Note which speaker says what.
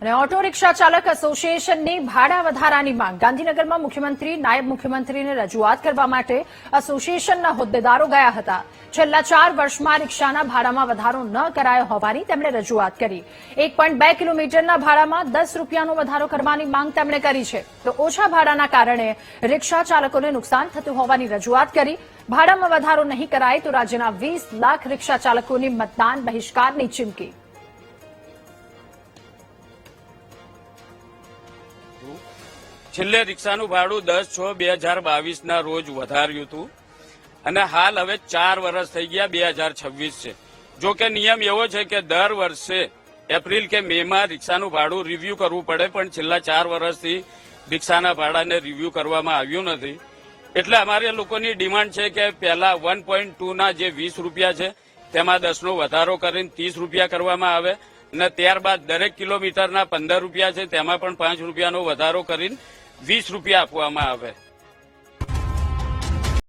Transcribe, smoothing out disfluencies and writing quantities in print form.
Speaker 1: અને auto rickshaw ચાલક એસોસિએશનની ભાડા વધારાની માંગ ગાંધીનગરમાં મુખ્યમંત્રી નાયબ મુખ્યમંત્રીને રજૂઆત કરવા માટે એસોસિએશનના હોદ્દેદારો ગયા હતા। છેલ્લા 4 વર્ષમાં રિક્ષાના ભાડામાં વધારો ન કરાયો હોવાની તેમણે રજૂઆત કરી। 1.2 કિલોમીટરના ભાડામાં 10 રૂપિયાનો વધારો કરવાની માંગ તેમણે કરી છે, તો ઓછા ભાડાના કારણે રિક્ષા ચાલકોને નુકસાન થતું હોવાની રજૂઆત કરી। ભાડામાં વધારો નહીં કરાય તો રાજ્યના 20 લાખ રિક્ષા ચાલકોની મતદાન બહિષ્કારની ચીમકી।
Speaker 2: છેલ્લે રિક્ષાનું ભાડું 10/6/2022 રોજ વધાર્યું હતું અને હાલ હવે 4 વર્ષ થઈ ગયા, 2026 છે। જો કે નિયમ એવો છે કે દર વર્ષે એપ્રિલ કે મે માં રિક્ષાનું ભાડું રિવ્યુ કરવું પડે, પણ છેલ્લા 4 વર્ષથી રિક્ષાના ભાડાને રિવ્યુ કરવામાં આવ્યું નથી। એટલે અમારે લોકોની ડિમાન્ડ છે કે પહેલા 1.2 ના જે 20 રૂપિયા છે તેમાં 10નો વધારો કરીને 30 રૂપિયા કરવામાં આવે અને ત્યારબાદ દરેક કિલોમીટરના 15 રૂપિયા છે તેમાં પણ 5 રૂપિયાનો વધારો કરીને 20 રૂપિયા આપવામાં આવે।